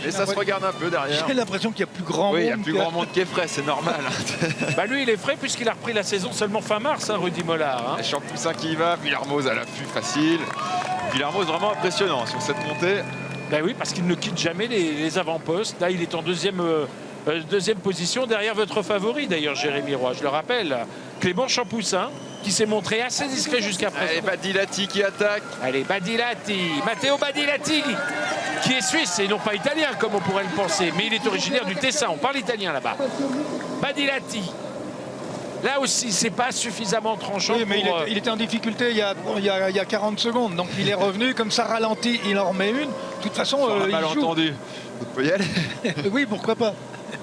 Et ça se regarde un peu derrière. J'ai l'impression qu'il y a plus grand Oui, monde. il y a plus grand monde qui est frais, c'est normal. Bah lui, il est frais puisqu'il a repris la saison seulement fin mars, hein, Rudy Mollard. Hein. Champoussin qui y va, Villermoz à l'affût facile. Villermoz vraiment impressionnant sur cette montée. Ben oui, parce qu'il ne quitte jamais les avant-postes. Là, il est en deuxième position, derrière votre favori, d'ailleurs, Jérémy Roy, je le rappelle. Clément Champoussin, qui s'est montré assez discret jusqu'à présent. Allez, Badilati qui attaque. Allez, Badilati, Matteo Badilati, qui est suisse et non pas italien, comme on pourrait le penser. Mais il est originaire du Tessin, on parle italien là-bas. Badilati. Là aussi, c'est pas suffisamment tranchant. Oui, mais il était en difficulté il y a 40 secondes. Donc il est revenu, comme ça ralentit, il en remet une. De toute façon, il joue. Malentendu. Vous pouvez y aller. Oui, pourquoi pas.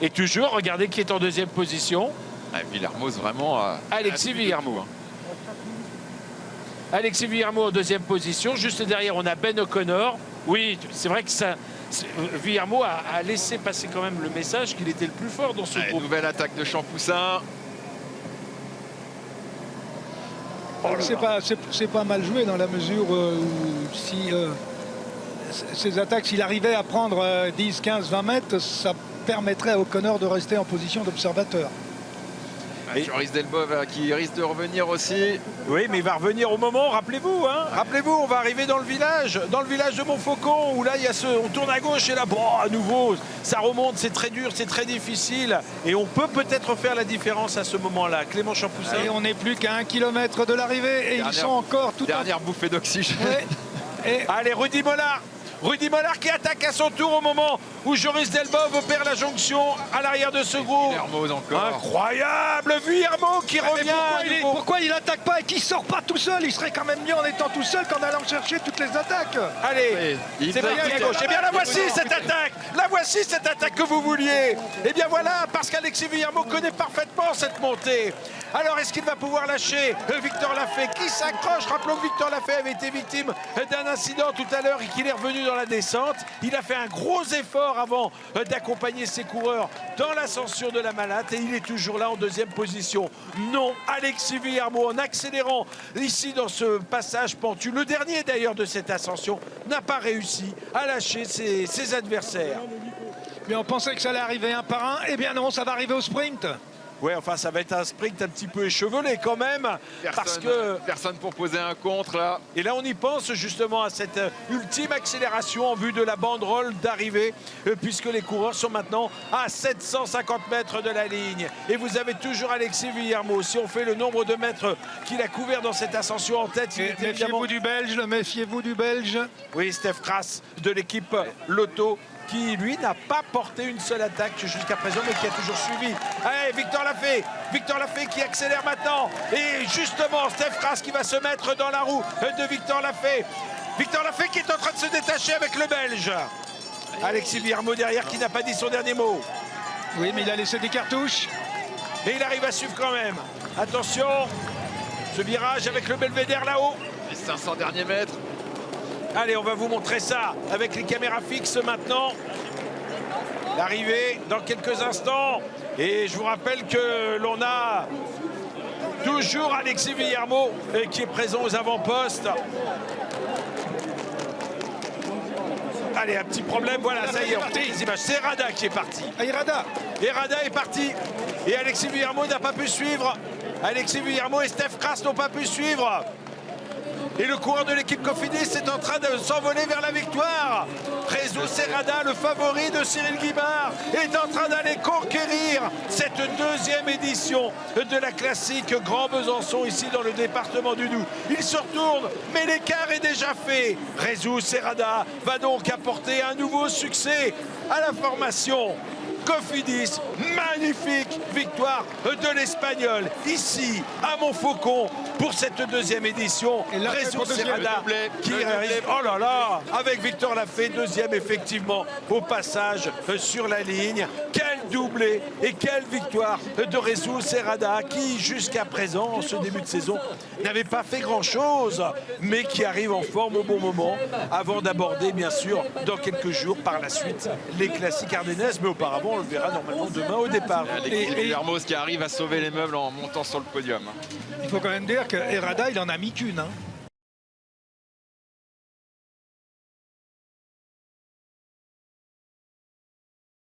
Et toujours, regardez qui est en deuxième position. Ah, Villermoz vraiment. Alexis Villermoz. Alexis Villermoz en deuxième position. Juste derrière, on a Ben O'Connor. Oui, c'est vrai que ça. Villermoz a laissé passer quand même le message qu'il était le plus fort dans ce groupe. Nouvelle attaque de Champoussin. C'est pas mal joué dans la mesure où si ces attaques, s'il arrivait à prendre 10, 15, 20 mètres, ça permettrait à O'Connor de rester en position d'observateur. Joris Delbov qui risque de revenir aussi. Oui, mais il va revenir au moment, rappelez-vous. Hein, rappelez-vous, on va arriver dans le village de Montfaucon, où là, il y a on tourne à gauche et là, bon, à nouveau, ça remonte, c'est très dur, c'est très difficile. Et on peut peut-être faire la différence à ce moment-là. Clément Champoussin. Et on n'est plus qu'à 1 kilomètre de l'arrivée et ils sont encore tout Dernière bouffée d'oxygène. Ouais. Allez, Rudy Mollard. Rudy Mollard qui attaque à son tour au moment où Joris Delbov opère la jonction à l'arrière de ce groupe. Villermoz encore. Incroyable, Villermoz qui revient. Pourquoi il attaque pas et qu'il sort pas tout seul? Il serait quand même mieux en étant tout seul qu'en allant chercher toutes les attaques. Allez, c'est parti à gauche. Eh bien, la voici cette attaque. La voici cette attaque que vous vouliez. Eh bien voilà, parce qu'Alexis Villermoz connaît parfaitement cette montée. Alors, est-ce qu'il va pouvoir lâcher Victor Lafay qui s'accroche? Rappelons que Victor Lafay avait été victime d'un incident tout à l'heure et qu'il est revenu dans la descente. Il a fait un gros effort avant d'accompagner ses coureurs dans l'ascension de la Malatte et il est toujours là en deuxième position. Non, Alexis Villermoz, en accélérant ici dans ce passage pentu, le dernier d'ailleurs de cette ascension, n'a pas réussi à lâcher ses adversaires. Mais on pensait que ça allait arriver un par un. Eh bien non, ça va arriver au sprint. Ouais, enfin, ça va être un sprint un petit peu échevelé quand même. Personne pour poser un contre là. Et là, on y pense justement à cette ultime accélération en vue de la banderole d'arrivée, puisque les coureurs sont maintenant à 750 mètres de la ligne. Et vous avez toujours Alexis Villermoz. Si on fait le nombre de mètres qu'il a couvert dans cette ascension en tête, méfiez-vous du Belge, méfiez-vous du Belge. Oui, Steph Kras de l'équipe Lotto, qui lui n'a pas porté une seule attaque jusqu'à présent, mais qui a toujours suivi. Allez, Victor Lafay qui accélère maintenant. Et justement, Steph Kras qui va se mettre dans la roue de Victor Lafay. Victor Lafay qui est en train de se détacher avec le Belge. Alexis Villermoz derrière qui n'a pas dit son dernier mot. Oui, mais il a laissé des cartouches. Mais il arrive à suivre quand même. Attention, ce virage avec le belvédère là-haut. Les 500 derniers mètres. Allez, on va vous montrer ça avec les caméras fixes maintenant. L'arrivée dans quelques instants. Et je vous rappelle que l'on a toujours Alexis Villermoz qui est présent aux avant-postes. Allez, un petit problème, voilà, ça y est, les images. C'est Rada qui est parti. Et Rada est parti. Et Alexis Villermoz n'a pas pu suivre. Alexis Villermoz et Steph Kras n'ont pas pu suivre. Et le coureur de l'équipe Cofidis est en train de s'envoler vers la victoire. Rezo Serrada, le favori de Cyril Guimard, est en train d'aller conquérir cette deuxième édition de la classique Grand Besançon ici dans le département du Doubs. Il se retourne, mais l'écart est déjà fait. Rezo Serrada va donc apporter un nouveau succès à la formation Cofidis. Magnifique victoire de l'Espagnol ici à Montfaucon pour cette deuxième édition. Et là, Rezo Serrada qui arrive, oh là là, avec Victor Lafay, deuxième effectivement au passage sur la ligne. Quel doublé et quelle victoire de Rezo Serrada qui jusqu'à présent en ce début de saison n'avait pas fait grand chose mais qui arrive en forme au bon moment avant d'aborder bien sûr dans quelques jours par la suite les classiques ardennaises, mais auparavant on le verra normalement demain au départ. Alexis Villermoz qui arrive à sauver les meubles en montant sur le podium. Il faut quand même dire que Herrada, il en a mis qu'une. Hein.